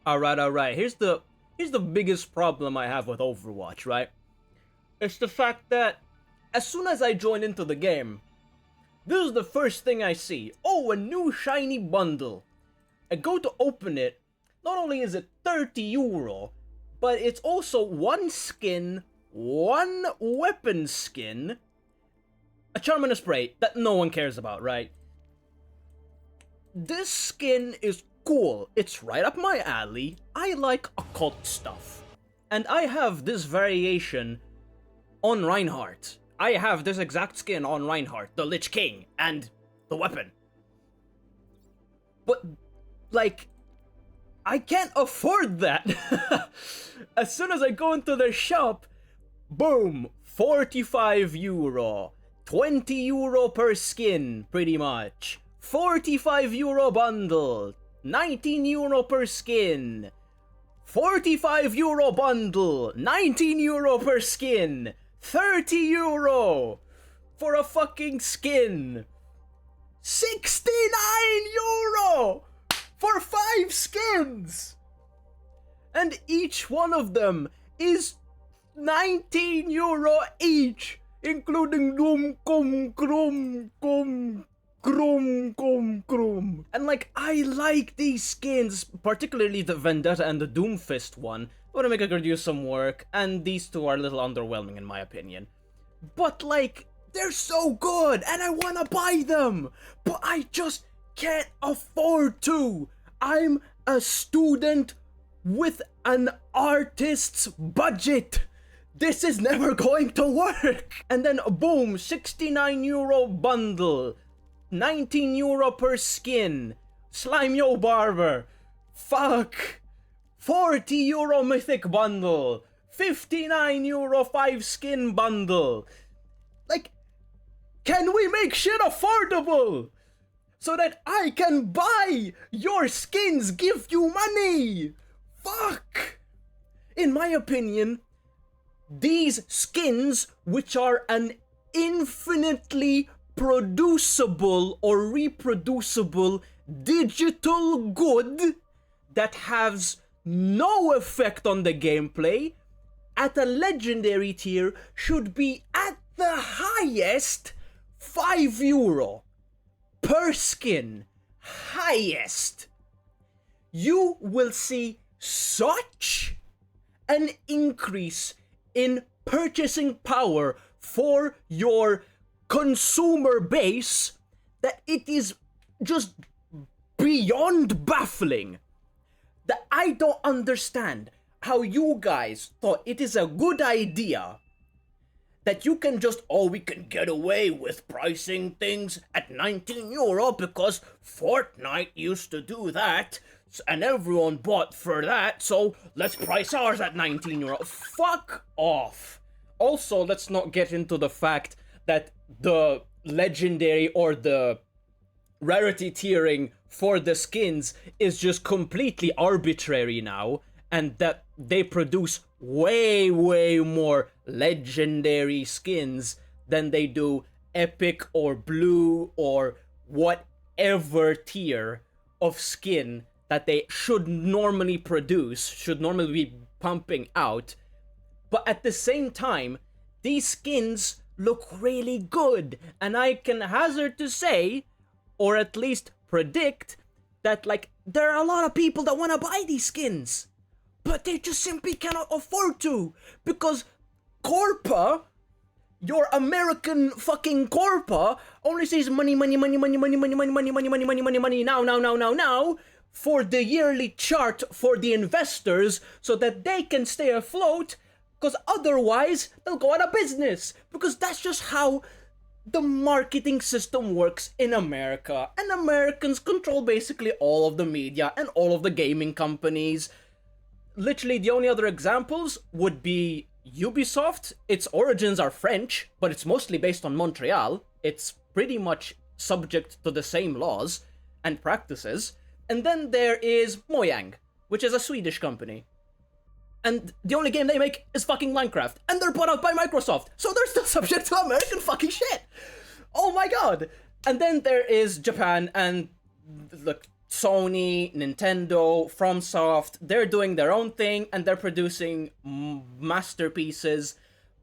Alright. Here's the biggest problem I have with Overwatch, right? It's the fact that as soon as I join into the game, this is the first thing I see. Oh, a new shiny bundle. I go to open it. Not only is it €30, but it's also one skin, one weapon skin, a charm and a spray that no one cares about, right? This skin is cool. It's right up my alley. I like occult stuff. And I have this variation on Reinhardt. I have this exact skin on Reinhardt, the Lich King, and the weapon. But, like, I can't afford that. As soon as I go into their shop, boom, €45, €20 per skin, pretty much. €45 bundle, €19 per skin. €45 bundle, €19 per skin. €30 for a fucking skin. €69 for 5 skins. And each one of them is €19 each, including Krum. And like, I like these skins, particularly the Vendetta and the Doomfist one. Widowmaker could use some work, and these two are a little underwhelming in my opinion. But like, they're so good, and I wanna buy them, but I just can't afford to. I'm a student with an artist's budget. This is never going to work. And then boom, €69 bundle, €19 per skin, Slime Yo Barber, fuck, €40 mythic bundle, €59 5 skin bundle. Like, can we make shit affordable so that I can buy your skins, give you money? Fuck. In my opinion, these skins, which are an infinitely producible or reproducible digital good that has no effect on the gameplay, at a legendary tier should be at the highest €5 per skin. Highest. You will see such an increase in purchasing power for your consumer base that it is just beyond baffling. That I don't understand how you guys thought it is a good idea that you can just, we can get away with pricing things at €19 because Fortnite used to do that and everyone bought for that, so let's price ours at €19. Fuck off. Also, let's not get into the fact that the legendary or the rarity tiering for the skins is just completely arbitrary now, and that they produce way more legendary skins than they do epic or blue or whatever tier of skin that they should normally produce, should normally be pumping out. But at the same time, these skins look really good, and I can hazard to say, or at least predict, that like, there are a lot of people that want to buy these skins, but they just simply cannot afford to, because Corpa, your American fucking Corpa, only sees money now for the yearly chart for the investors so that they can stay afloat, because otherwise they'll go out of business, because that's just how the marketing system works in America, and Americans control basically all of the media and all of the gaming companies. Literally, the only other examples would be Ubisoft. Its origins are French, but it's mostly based on Montreal. It's pretty much subject to the same laws and practices. And then there is Mojang, which is a Swedish company. And the only game they make is fucking Minecraft. And they're bought out by Microsoft. So they're still subject to American fucking shit. Oh my god. And then there is Japan and, look, Sony, Nintendo, FromSoft, they're doing their own thing and they're producing masterpieces,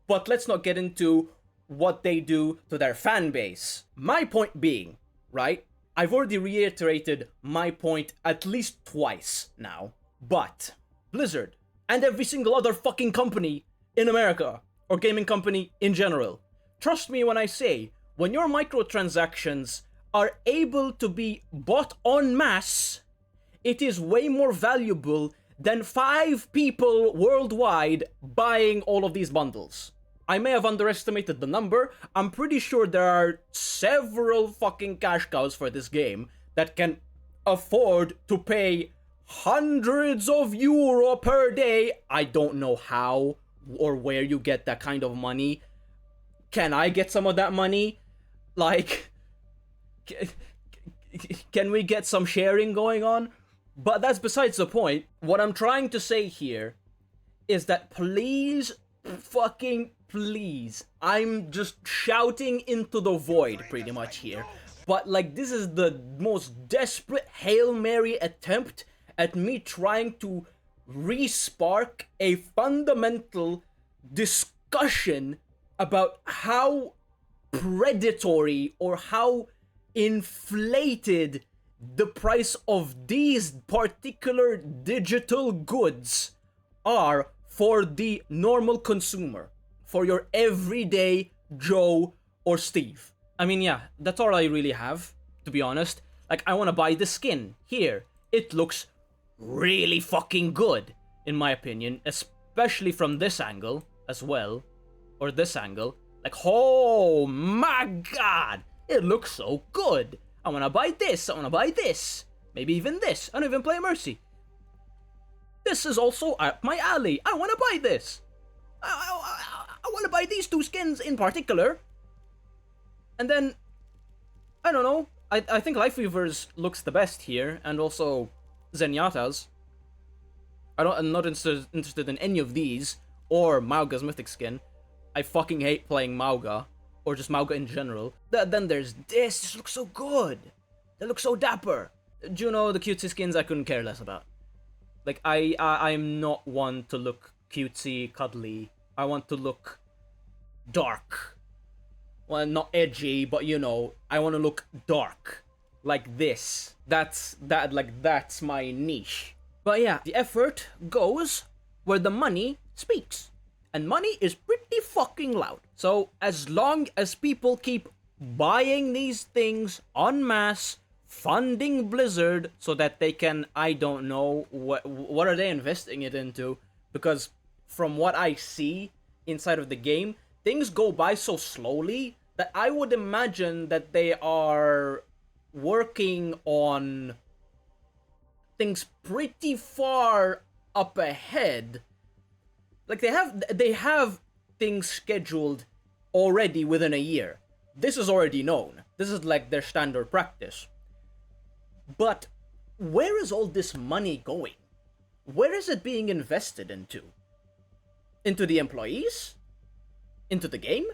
but let's not get into what they do to their fan base. My point being, right? I've already reiterated my point at least twice now, but Blizzard and every single other fucking company in America, or gaming company in general, trust me when I say, when your microtransactions are able to be bought en masse, it is way more valuable than 5 people worldwide buying all of these bundles. I may have underestimated the number. I'm pretty sure there are several fucking cash cows for this game that can afford to pay hundreds of euro per day. I don't know how or where you get that kind of money. Can I get some of that money? Like, can we get some sharing going on? But that's besides the point. What I'm trying to say here is that please, fucking please, I'm just shouting into the void pretty much here. But like, this is the most desperate Hail Mary attempt at me trying to re-spark a fundamental discussion about how predatory or how inflated the price of these particular digital goods are for the normal consumer, for your everyday Joe or Steve. I mean, yeah, that's all I really have, to be honest. Like, I want to buy the skin here. It looks really fucking good, in my opinion, especially from this angle as well, or this angle. Like, oh my god, it looks so good. I want to buy this, I want to buy this, maybe even this. I don't even play Mercy. This is also up my alley. I want to buy this. I want to buy these 2 skins in particular. And then, I don't know, I think Lifeweaver's looks the best here, and also Zenyatta's. I'm not interested in any of these, or Mauga's mythic skin. I fucking hate playing Mauga, or just Mauga in general. Then there's this. This looks so good. They look so dapper. Juno, the cutesy skins, I couldn't care less about. Like, I'm not one to look cutesy, cuddly. I want to look dark. Well, not edgy, but you know, I want to look dark. Like this. That's my niche. But yeah, the effort goes where the money speaks. And money is pretty fucking loud. So as long as people keep buying these things en masse, funding Blizzard so that they can, I don't know, what are they investing it into? Because from what I see inside of the game, things go by so slowly that I would imagine that they are working on things pretty far up ahead. Like, they have things scheduled already within a year. This is already known. This is like their standard practice. But where is all this money going? Where is it being invested into? Into the employees? Into the game?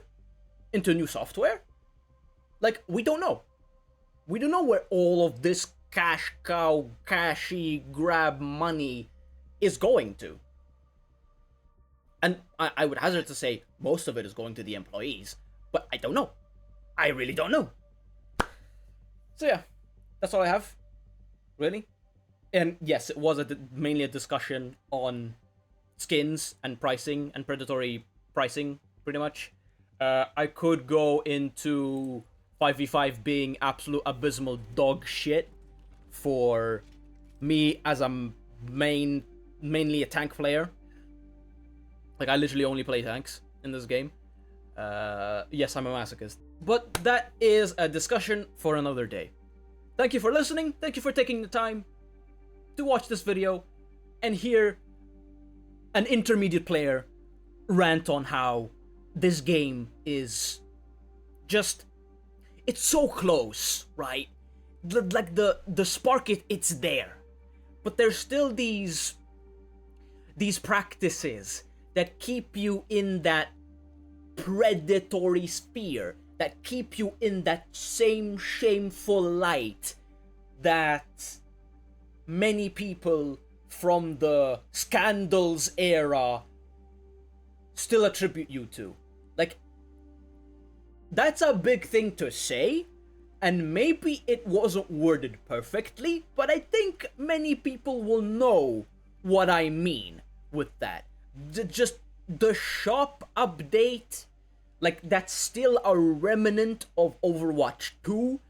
Into new software? Like, we don't know. We don't know where all of this cash cow, cashy grab money is going to. And I would hazard to say most of it is going to the employees, but I don't know. I really don't know. So yeah, that's all I have, really. And yes, it was mainly a discussion on skins and pricing and predatory pricing, pretty much. I could go into 5v5 being absolute abysmal dog shit for me as a mainly a tank player. Like, I literally only play tanks in this game. Yes, I'm a masochist. But that is a discussion for another day. Thank you for listening. Thank you for taking the time to watch this video and hear an intermediate player rant on how this game is just... It's so close, right? Like, the spark, it's there. But there's still these practices that keep you in that predatory sphere, that keep you in that same shameful light that many people from the scandals era still attribute you to. Like, that's a big thing to say, and maybe it wasn't worded perfectly, but I think many people will know what I mean with that. Just the shop update, like, that's still a remnant of Overwatch 2.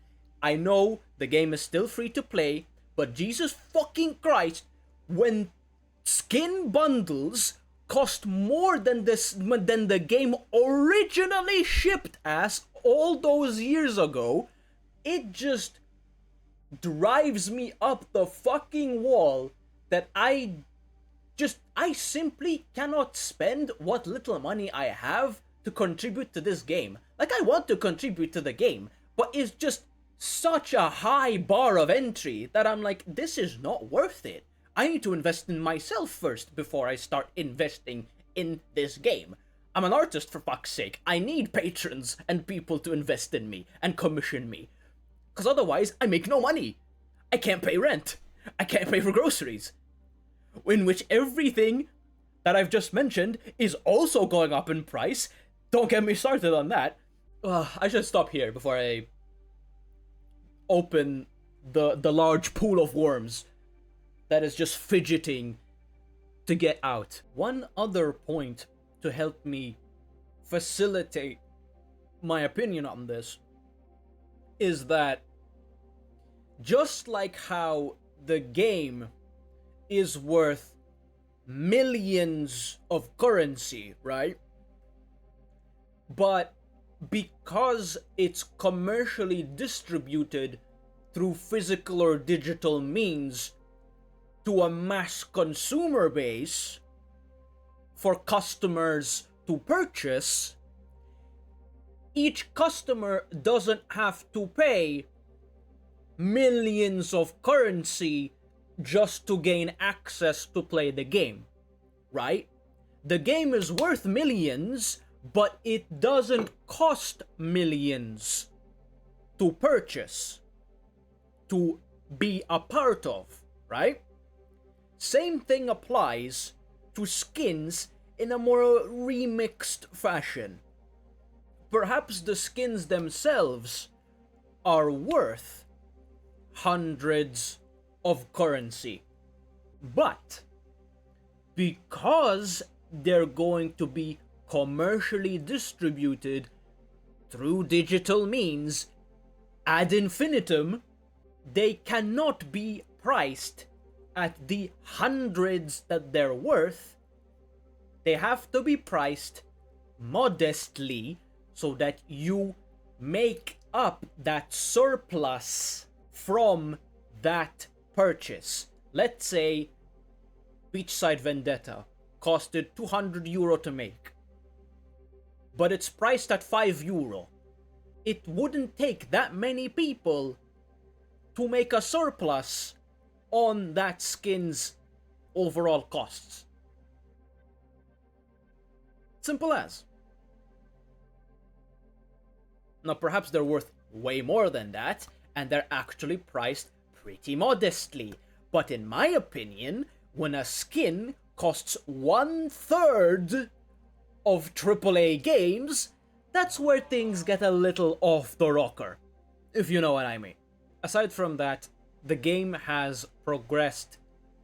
I know the game is still free to play, but Jesus fucking Christ, when skin bundles cost more than the game originally shipped as all those years ago, it just drives me up the fucking wall that I simply cannot spend what little money I have to contribute to this game. Like, I want to contribute to the game, but it's just such a high bar of entry that I'm like, this is not worth it. I need to invest in myself first before I start investing in this game. I'm an artist, for fuck's sake. I need patrons and people to invest in me and commission me. Because otherwise, I make no money. I can't pay rent. I can't pay for groceries. In which everything that I've just mentioned is also going up in price. Don't get me started on that. I should stop here before I open the large pool of worms that is just fidgeting to get out. One other point to help me facilitate my opinion on this is that just like how the game is worth millions of currency, right? But because it's commercially distributed through physical or digital means to a mass consumer base for customers to purchase, each customer doesn't have to pay millions of currency just to gain access to play the game, right? The game is worth millions, but it doesn't cost millions to purchase, to be a part of, right? Same thing applies to skins in a more remixed fashion. Perhaps the skins themselves are worth hundreds of currency, but because they're going to be commercially distributed through digital means ad infinitum, they cannot be priced at the hundreds that they're worth. They have to be priced modestly so that you make up that surplus from that purchase. Let's say Beachside Vendetta costed €200 to make, but it's priced at €5. It wouldn't take that many people to make a surplus on that skin's overall costs. Simple as. Now, perhaps they're worth way more than that, and they're actually priced pretty modestly. But in my opinion, when a skin costs 1/3 of AAA games, that's where things get a little off the rocker, if you know what I mean. Aside from that, the game has progressed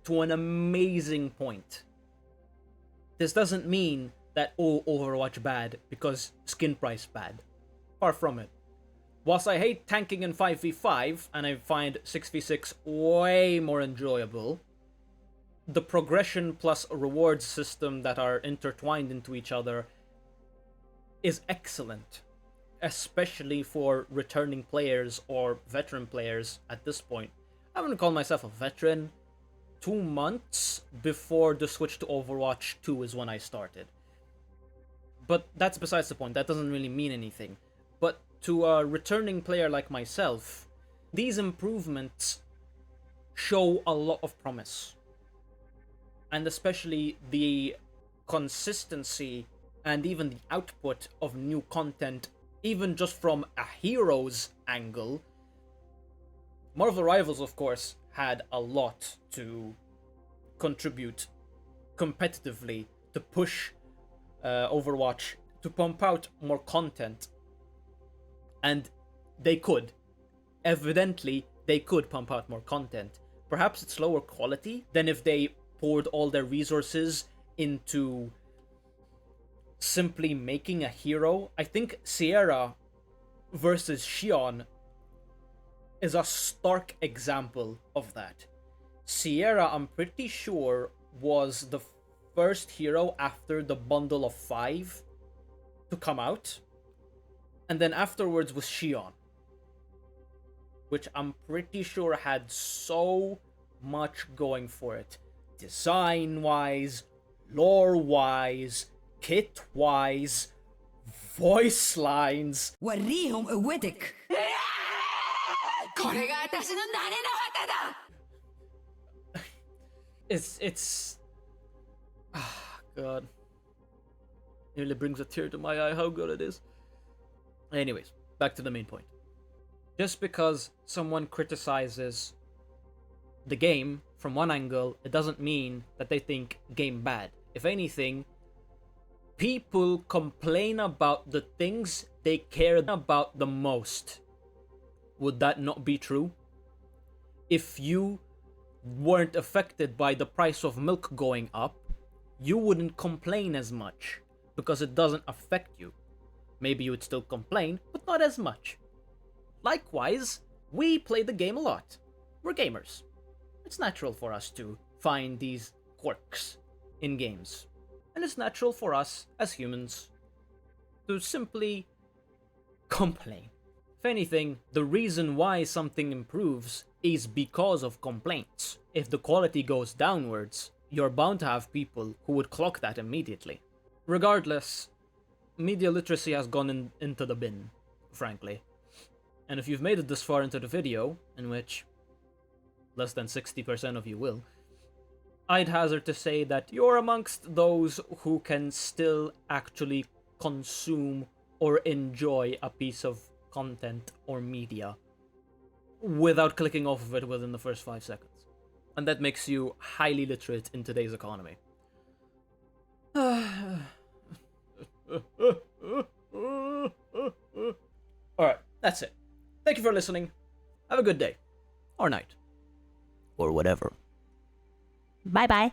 to an amazing point. This doesn't mean that, oh, Overwatch bad because skin price bad. Far from it. Whilst I hate tanking in 5v5, and I find 6v6 way more enjoyable, the progression plus rewards system that are intertwined into each other is excellent, especially for returning players or veteran players at this point. I wouldn't call myself a veteran. 2 months before the switch to Overwatch 2 is when I started. But that's besides the point. That doesn't really mean anything. But to a returning player like myself, these improvements show a lot of promise. And especially the consistency and even the output of new content, even just from a hero's angle. Marvel Rivals, of course, had a lot to contribute competitively to push Overwatch to pump out more content. And they could. Evidently, they could pump out more content. Perhaps it's lower quality than if they poured all their resources into simply making a hero. I think Sierra versus Xion is a stark example of that. Sierra, I'm pretty sure, was the first hero after the bundle of 5 to come out. And then afterwards was Xion, which I'm pretty sure had so much going for it. Design-wise, lore-wise, kit-wise, voice lines. وريهم قوتك. It's ah, God. Nearly brings a tear to my eye how good it is. Anyways, back to the main point. Just because someone criticizes the game from one angle, it doesn't mean that they think game bad. If anything, people complain about the things they care about the most. Would that not be true? If you weren't affected by the price of milk going up, you wouldn't complain as much because it doesn't affect you. Maybe you would still complain, but not as much. Likewise, we play the game a lot. We're gamers. It's natural for us to find these quirks in games. And it's natural for us as humans to simply complain. If anything, the reason why something improves is because of complaints. If the quality goes downwards, you're bound to have people who would clock that immediately. Regardless, media literacy has gone into the bin, frankly. And if you've made it this far into the video, in which less than 60% of you will, I'd hazard to say that you're amongst those who can still actually consume or enjoy a piece of content or media without clicking off of it within the first 5 seconds. And that makes you highly literate in today's economy. Alright, that's it. Thank you for listening. Have a good day. Or night. Or whatever. Bye bye.